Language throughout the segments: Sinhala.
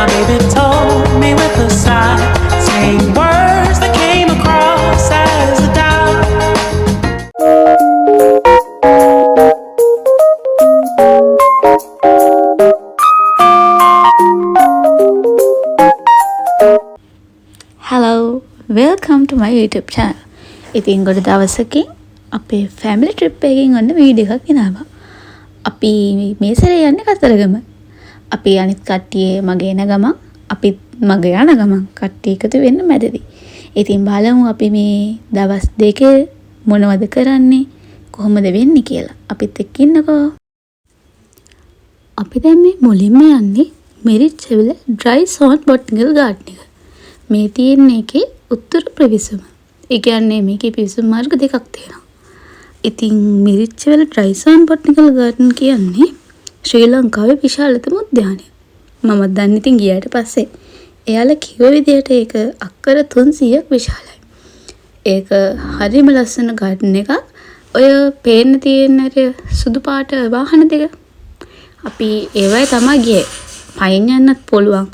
My baby told me with a sigh, saying words that came across as a doubt. Hello, welcome to my YouTube channel. ඉතින් ගොඩ දවසකින් අපේ ෆැමිලි ට්‍රිප් එකකින් ඔන්න වීඩියෝ එකක් ගෙනාවා. අපි මේ සැරේ යන්නේ කතරගම. අපි අනිත් කට්ටිය මගේ එන ගමන් අපිත් මගේ යන ගමන් කට්ටිය එකතු වෙන්න මැදදී. ඉතින් බලමු අපි මේ දවස් දෙකේ මොනවද කරන්නේ කොහොමද වෙන්නේ කියලා. අපිත් එක්ක ඉන්නකෝ. අපි දැන් මේ මුලින්ම යන්නේ මෙරිච්චවිල ඩ්‍රයි සෝන් බොටනිකල් ගාඩන් එක. මේ තියෙන එකේ උත්තර ප්‍රවිසම. ඒ කියන්නේ මේකේ පිවිසුම් මාර්ග දෙකක් තියෙනවා. ඉතින් මිරිච්චවල ඩ්‍රයි සෝන් බොටනිකල් ගාඩන් කියන්නේ ශ්‍රී ලංකාවේ විශාලතම උද්‍යානය. මම දැන් ඉතින් ගියාට පස්සේ එයාලා කිව්ව විදිහට ඒක අක්කර 300ක් විශාලයි. ඒක හරිම ලස්සන ගාඩන් එකක්. ඔය පේන්න තියෙන සුදු පාට වාහන දෙක අපි ඒවයි තමයි ගියේ. පයින් යන්නත් පුළුවන්.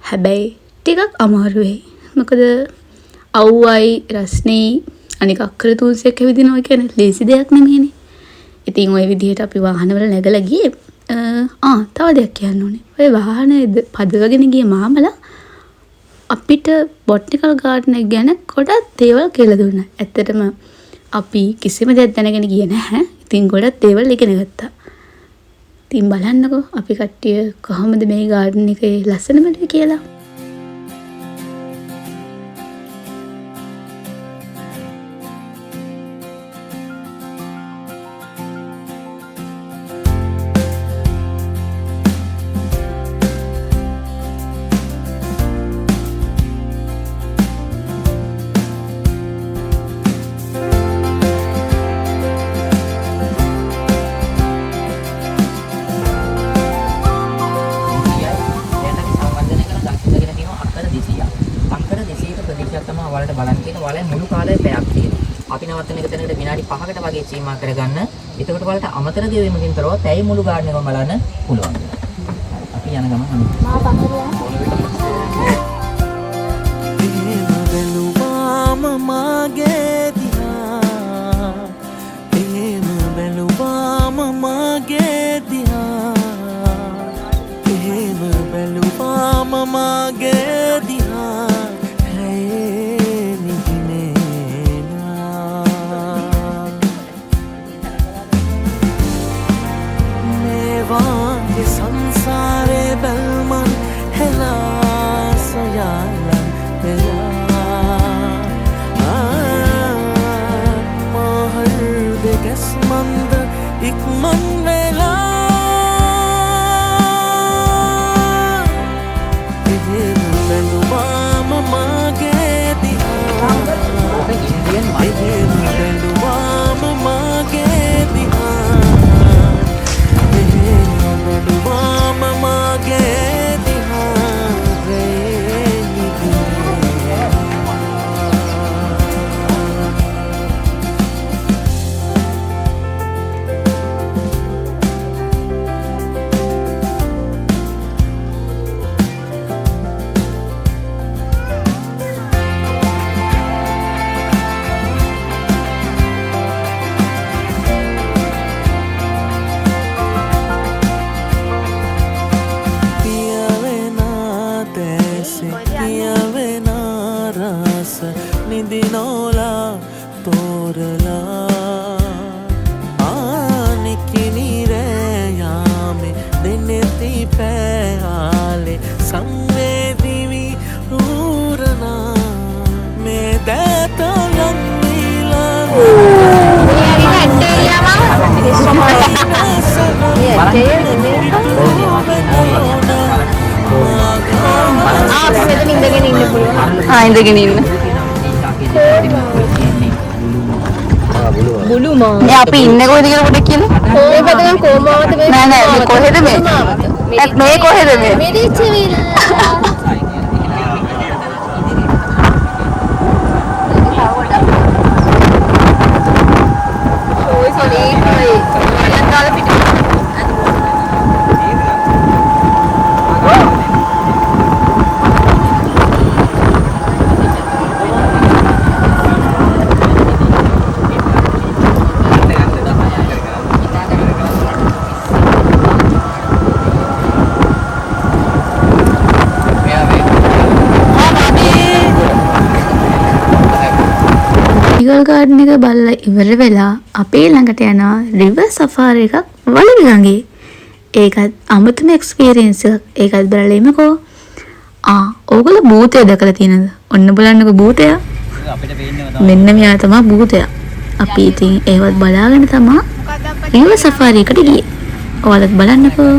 හැබැයි ටිකක් අමාරු වෙයි. මොකද අවුවයි රස්නේ අනික අක්කර 300ක් ඇවිදිනවා කියන්නේ ලේසි දෙයක් නෙමෙයිනේ. ඉතින් ওই විදිහට අපි වාහනවල නැගලා ගියේ. තව දෙයක් කියන්න ඕනේ. ඔය වාහනේ පදවගෙන ගිය මාමලා අපිට බොටනිකල් ගාඩන් එක ගැන ගොඩක් දේවල් කියලා දුන්නා. ඇත්තටම අපි කිසිම දෙයක් දැනගෙන ගියේ නැහැ. ඉතින් ගොඩක් දේවල් ඉගෙන ගත්තා. ඉතින් බලන්නකෝ අපි කට්ටිය කොහොමද මේ ගාඩන් එකේ ලස්සනම දේ කියලා. අපි නවත්තන එක තැනකට විනාඩි 5කට වගේ සීමා කරගන්න. එතකොට වලට අමතර ගෙවීමකින් තොරව පැය මුළු ගාඩන් එකම බලන්න පුළුවන්. අපි යන ගමන් අනිත්. මා संसारे बलमन हेला सोयाला हेला महर दे कसमंद इकमन वेला बेलुवा ममागे दिया बेलुवा ममागे दिया Mama get the निदिनोला तोरला आनिकिनी रे यामे दिनती पे आले संवेदीवी रूरना मैं देता लंगीला ඉඳගෙන ඉන්න බුලු මා අපි ඉන්නේ කොහෙද කියලා පොඩ්ඩක් කියන්න. මේ පැත්තෙන් කොමාවත මේ නෑ නෑ කොහෙද මේ? මේ කොහෙද මේ? මෙරිච්චවිල. ඔය සොලේ කොයි. යන්දාල පිට. බොටනිකල් ගාඩන් එක බලලා ඉවර වෙලා අපි ළඟට යනවා රිවර් සෆාරි එකක් වලවිගඟේ. ඒකත් අමුතුම එක්ස්පීරියන්ස් එකක්. ඒකත් බලලා ඉමකෝ. ඕගොල්ලෝ භූතය දැකලා තියෙනවද? ඔන්න බලන්නකෝ භූතය. මෙන්න මෙයා තමයි භූතය. අපි ඉතින් ඒවත් බලාගෙන තමයි රිවර් සෆාරි එකට ගියේ. ඔයාලත් බලන්නකෝ.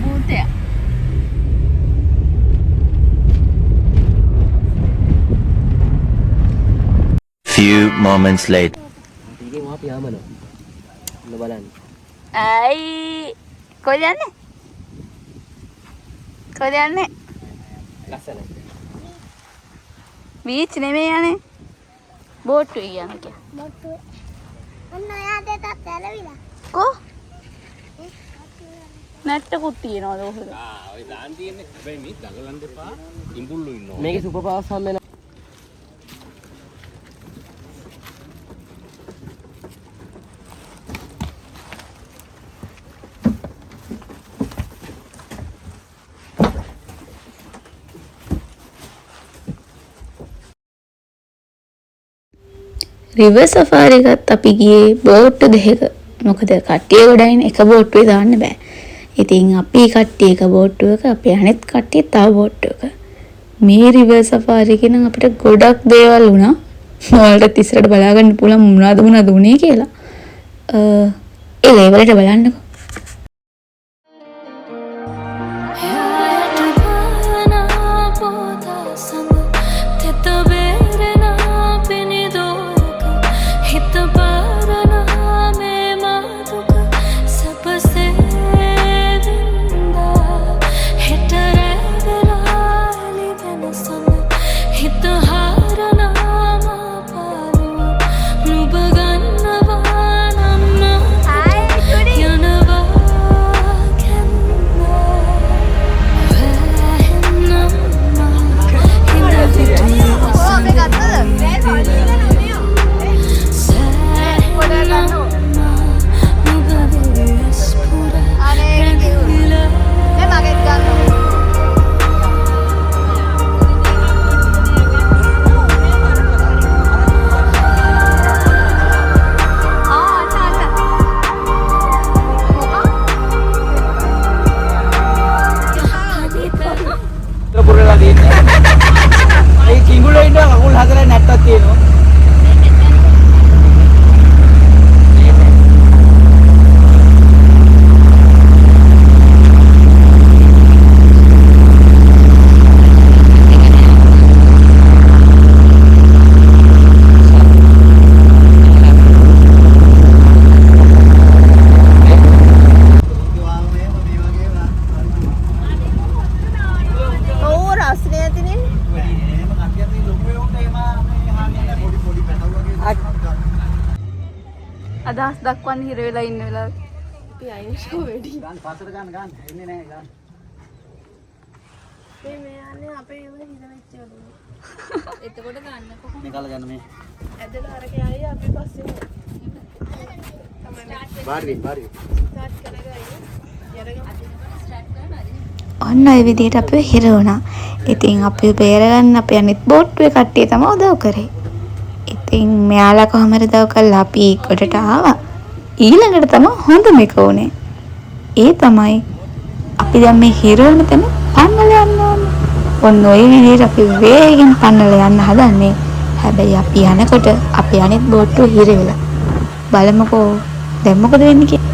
භූතය. Few moments later. ඇයි කොහෙද යන්නේ? කොහෙද යන්නේ? බීච් නෙමෙයි යන්නේ. බෝට්ටුවේ යන්නේ කියලා. ඔන්න ඔයා දෙකක් ඇලවිලා. කො? නැට්ටකුත් තියනවාද ඔහොද? ඔය දාන් තියෙන්නේ හැබැයි මේ දඟලන් දෙපා ඉඹුල්ලු ඉන්නවා. මේකේ සුපර් පවර්ස් හම් වෙන රිවර් සෆාරි එකත් අපි ගියේ බෝට්ටු දෙකක. මොකද කට්ටිය ගොඩයින් එක බෝට්ටුවේ දාන්න බෑ. ඉතින් අපි කට්ටිය එක බෝට්ටුවක, අපි අනෙත් කට්ටිය තව බෝට්ටුවක. මේ රිවර් සෆාරි එකේ නම් අපිට ගොඩක් දේවල් වුණා. ඔයාලට ඉස්සරහට බලා ගන්න පුළුවන් මොනවද වුණේ කියලා. ඒ ලේවලට බලන්නකෝ. පුරලා තියෙන්නේ. ඒ කිඟුලේ ඉන්න කකුල් හතරේ නැට්ටක් තියෙනවා. අදහස් දක්වන්න හිර වෙලා ඉන්න වෙලාව. අපි අයින් ෂෝ වෙඩි. ගන්න පාසල ගන්න එන්නේ නැහැ ගන්න. මේ යන්නේ අපේ ඉව හිර වෙච්ච වලු. එතකොට ගන්නකො. මේ කාල ගන්න මේ. ඇදලා අරක යයි අපි පස්සේ. බාරි. ස්ටාර්ට් කරගයි. ඔන්න ඔය විදිහට අපිව හිර වුණා. ඉතින් අපිව බේරගන්න අපේ අනිත් බෝට්ටුවේ කට්ටිය තමයි උදව් කරේ. ඉතින් මෙයාලා කොහොම හරි උදව් කරලා අපි ගොඩට ආවා. ඊළඟට තමයි හොඳම එක උනේ. ඒ තමයි අපි දැන් මේ හිර වුණ තැන පන්නලා යන්න ඕනේ. ඔන්න ඔය විදිහට අපි වේගෙන් පන්නලා යන්න හදන්නේ. හැබැයි අපි යනකොට අපි අනිත් බෝට්ටුව හිර වෙලා. බලමුකෝ දැන් මොකද වෙන්නේ කියලා.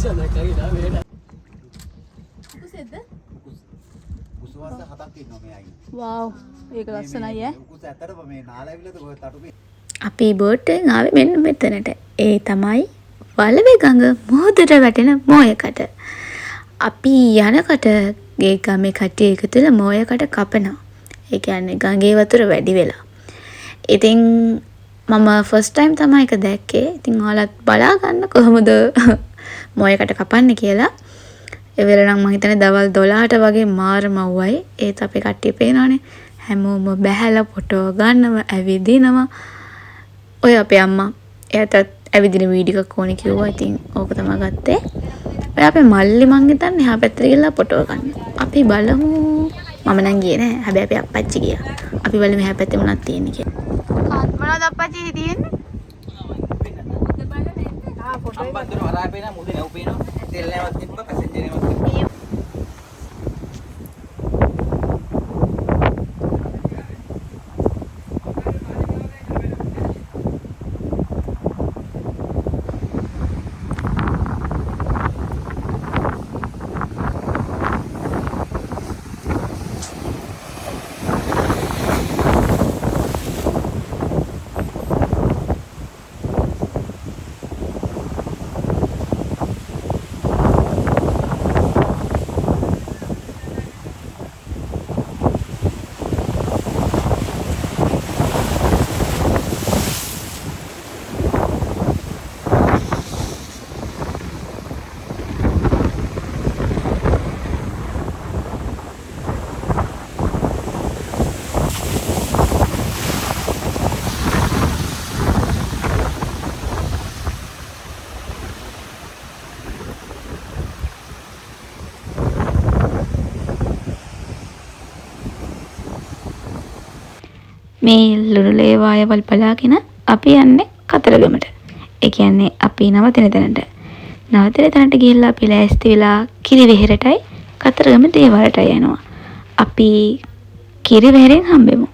උසවස්ස හතක් ඉන්නවා මේ අයින. වාව් ඒක ලස්සනයි ඈ. උකුස ඇත්තටම මේ නාලවිලද ඔය තටුපේ. අපි බෝට් එකෙන් ආවේ මෙන්න මෙතනට. ඒ තමයි වලවේ ගඟ මුහුදට වැටෙන මෝයකට. අපි යනකොට ගේ ගමේ කට්ටිය එකතු වෙලා මෝයකට කපනවා. ඒ කියන්නේ ගඟේ වතුර වැඩි වෙලා. ඉතින් මම ෆස්ට් ටයිම් තමයි ඒක දැක්කේ. ඉතින් ඔයාලත් බලා ගන්න කොහොමද මෝයකට කපන්නේ කියලා. ඒ වෙලාව නම් මම හිතන්නේ දවල් 12ට වගේ මාර මව්වයි. ඒත් අපේ කට්ටිය පේනවනේ. හැමෝම බැහැලා ෆොටෝ ගන්නවා, ඇවිදිනවා. ඔය අපේ අම්මා එයාට ඇවිදින වීඩියෝ එකක් ඕනේ කිව්වා. ඉතින් ඕක තමයි ගත්තේ. ඔය අපේ මල්ලි මං හිතන්නේ එහා පැත්තට ගිහලා ෆොටෝ ගන්න. අපි බලමු. මම නම් ගියේ නෑ. හැබැයි අපේ අප්පච්චි ගියා. අපි බලමු එහා පැත්තේ මොනවද තියෙන්නේ කියලා. මොනවද අප්පච්චි තියෙන්නේ? අම්බන්තර වරාය පේනවා මුදේ නැව් පේනවා තෙල් නැවක් තිබ්බා පැසෙන්ජර් නැවක් තිබ්බා මේ ලුණුලේ වායවල් බලාගෙන අපි යන්නේ කතරගමට. ඒ කියන්නේ අපි නවතින තැනට. නවතින තැනට ගිහිල්ලා අපි ලෑස්ති වෙලා කිරිවෙහෙරටයි කතරගම දේවාලටයි යනවා. අපි කිරිවෙහෙරෙන් හම්බෙමු.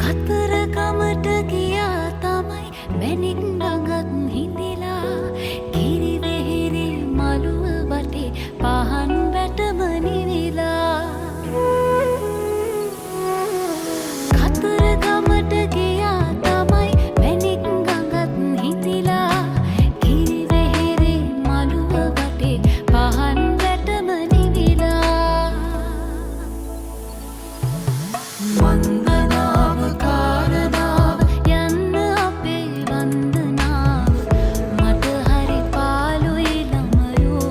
කතරගමට ගියා තමයි මැණික් ගඟත් හිඳිලා කිරිවෙහෙරේ මළුව වටේ පහන් වැටම නිවිලා කතරගමට ගියා තමයි මැණික් ගඟත් හිඳිලා කිරිවෙහෙරේ මළුව වටේ පහන් වැටම නිවිලා වන්දනාව කාරණාව යන්න අපේ වන්දනාව මට හරි පාළුයි ළමයෝ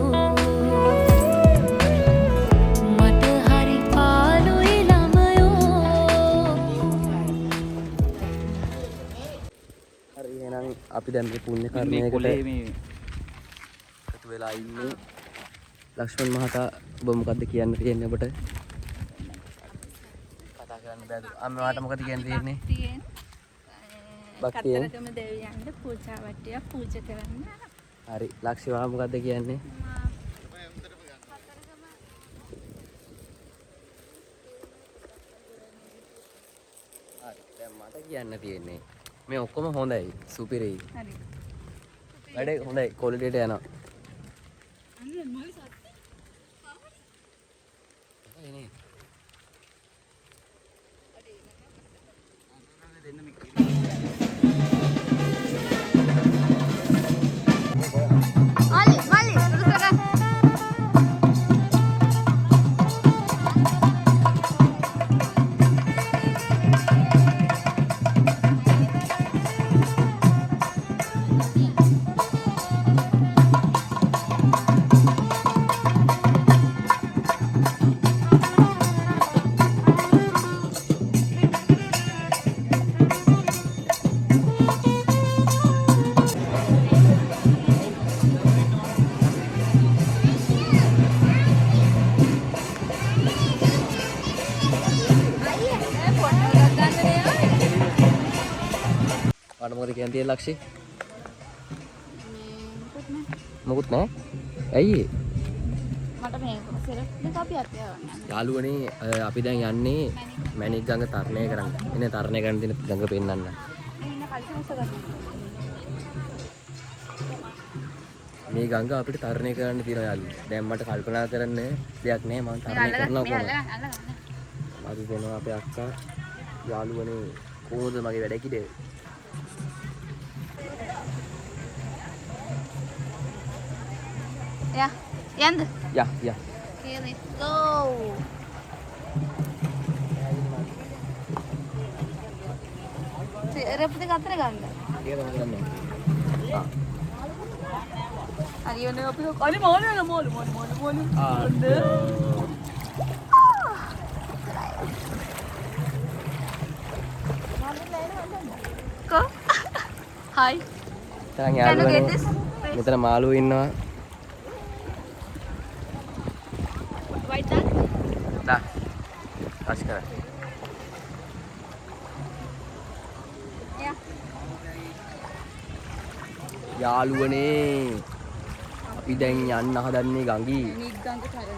මට හරි පාළුයි ළමයෝ හරි එහෙනම් අපි දැන් මේ පුණ්‍ය කර්මයකට එකතු වෙලා ඉන්නේ ලක්ෂ්මන් මහතා ඔබ මොකද්ද කියන්න තියෙන්නේ ඔබට කතා කරන්න බෑද අම්මලාට මොකද කියන්න තියෙන්නේ භක්තියෙන් කතරගම දෙවියන්ට පූජා වට්ටියක් පූජා කරන්න. හරි ලක්ෂ්මා මොකද්ද කියන්නේ හරි දැන් මට කියන්න තියෙන්නේ මේ ඔක්කොම හොඳයි සුපිරි හරි. වැඩේ හොඳයි ක්වොලිටියට යනවා මල්ලි සුදුසුද? අර මොකද කියන්නේ ලක්ෂේ? මොකුත් නැහැ. ඇයි ඒ? මට මේක සෙරප් දෙක අපි අතේ යවන්න. යාළුවනේ අපි දැන් යන්නේ මැණික් ගඟ තරණය කරන්න. එනේ තරණය කරන්න තියෙන ගඟ පෙන්නන්න. මේ ගඟ අපිට තරණය කරන්න තියෙනවා යාළුවෝ. දැන් මට කල්පනා කරන්න දෙයක් නැහැ මම තරණය කරනවා කොහොමද? අපි වෙනවා අපේ අක්කා යාළුවනේ කොහොමද මගේ වැඩ කිඩේ? යා යන්ද? යා. Okay, let's go. සෙරප් දෙක අතර ගන්න. ඒක තමයි කරන්නේ. හරියනේ අපි අනේ මොළු. Ko? Hi. දැන් Can you get යාළුවනේ this? මෙතන මාළුවෝ ඉන්නවා. White duck? දා. අස්කර. Yeah. යාළුවනේ අපි දැන් යන්න හදන්නේ ගඟී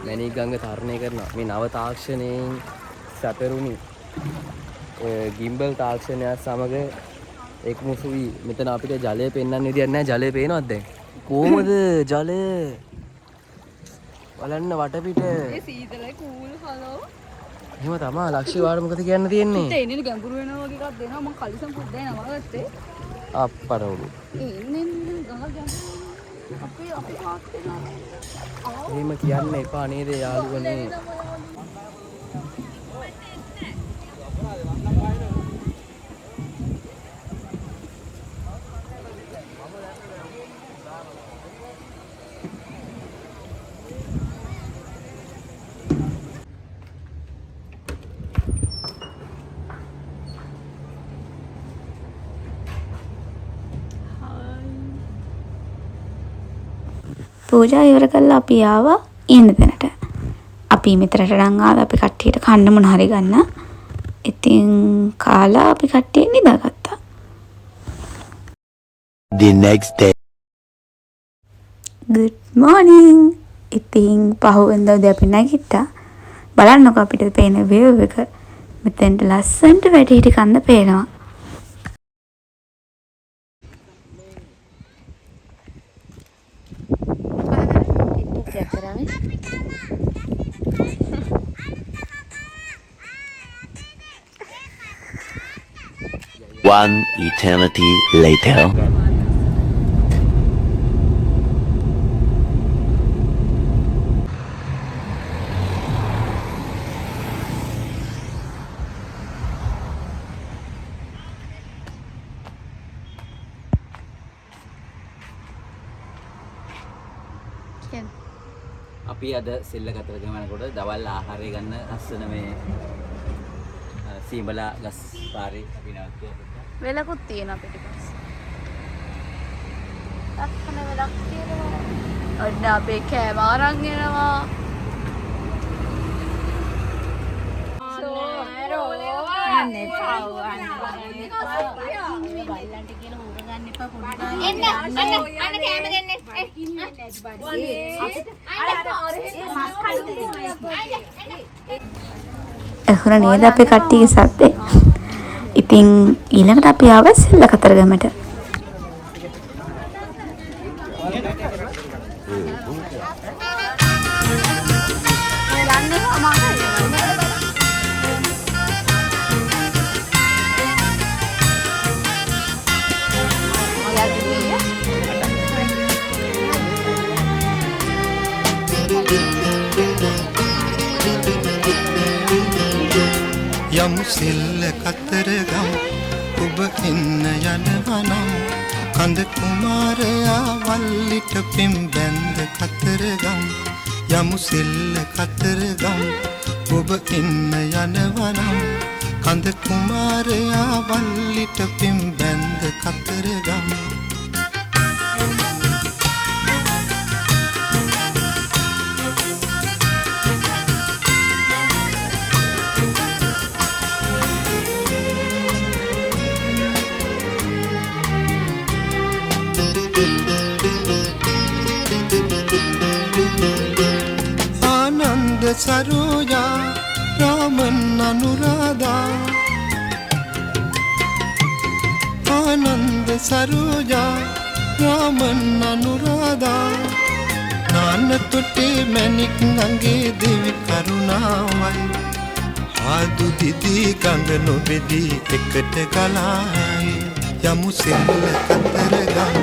මැණික් ගඟ තරණය කරනවා. මේ නව තාක්ෂණයෙන් සැපරුණි ගිම්බල් තාක්ෂණයත් සමග එක්මුසු වී මෙතන අපිට ජලය පෙන්වන්න විදියක් නැහැ. ජලය පේනවද දැන්? කොහමද ජලය? බලන්න වටපිට. ඒ සීතලයි කූල් හලෝ. එහෙම තමයි ලක්ෂ්‍ය වාර මොකද කියන්න තියෙන්නේ? එන්නේ ගැඹුරු වෙනවා වගේ එකක් දෙනවා මම කලිසම් පුද්දේ නම ගත්තේ. අප්පරවලු. එන්නේ ගඟ ගැඹුරු. අපි පාත් වෙනවා. එහෙම කියන්න එපා නේද යාළුවනේ? පූජා ඉවර කරලා අපි ආවා ඉන්න තැනට. අපි මෙතනට නම් ආවා අපි කට්ටියට කන්න මොන හරි ගන්න. ඉතින් කාලා අපි කට්ටිය නිදාගත්තා. The next day. Good morning. ඉතින් පහුවෙන්දා උදේ අපි නැගිට්ටා. බලන්නකෝ අපිට පේන view එක. මෙතෙන්ට ලස්සනට වැඩි හිටි කන්ද පේනවා. One eternity later. අපි අද සෙල්ලකතරගම යනකොට දවල් ආහාරය ගන්න ලස්සන මේ සීඹලා ගස් පාරේ අපි නැවතුවා. වෙලකුත් තියෙන අපිට පස්සේ. ලස්සන වෙලක් තියෙනවා. ඔන්න අපේ කෑම අරන් එනවා. අනේ පාවන්නේ. එන්න කෑම දෙන්න. එහෙර නේද අපේ කට්ටියගේ සද්දේ. ඉතින් ඊළඟට අපි ආවා සෙල්ලකතරගමට. යමු සෙල්ලකතරගම ඔබ එන්න යනවනම් කඳ කුමාරයා වල්ලිට පෙම් බැන්ද කතරගම් යමු සෙල්ලකතරගම ඔබ එන්න යනවනම් කඳ කුමාරයා වල්ලිට පෙම් බැන්ද කතරගම් सरोजा रामन अनुराधा आनंद सरोजा रामन अनुराधा नान तुटे मैनिक अंगे देवी करुणावයි ආදු දිදී ගඟ නොබෙදී එකට ගලායි යමු සෙල්ල කතරගම්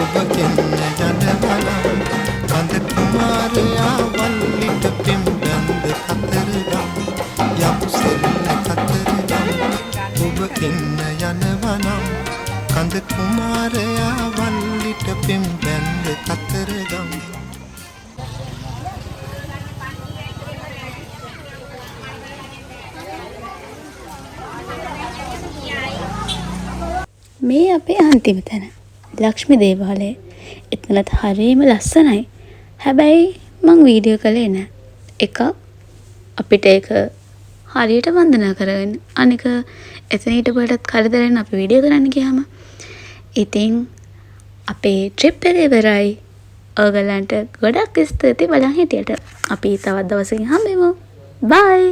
ඔබ එන්න යනවනම් කඳ කුමාරයා වල්ලිට පෙම් බඳ කතරගම් යමු සෙල්ල කතරගම් ඔබ එන්න යනවනම් කඳ කුමාරයා වල්ලිට පෙම් බඳ කතරගම් මේ අපේ අන්තිම තැන ලක්ෂ්මී දේවාලය. එතනත් හරියම ලස්සනයි. හැබැයි මං වීඩියෝ කළේ නෑ. එක අපිට ඒක හරියට වන්දනා කරගෙන අනික එතන හිටපුවටත් කරදරෙන් අපි වීඩියෝ කරන්න ගියාම ඉතින් අපේ ට්‍රිප් එක ඉවරයි. ඔයගලන්ට ගොඩක් ස්තුතියි බලන් හිටියට. අපි තවත් දවසකින් හම්බෙමු. බයි.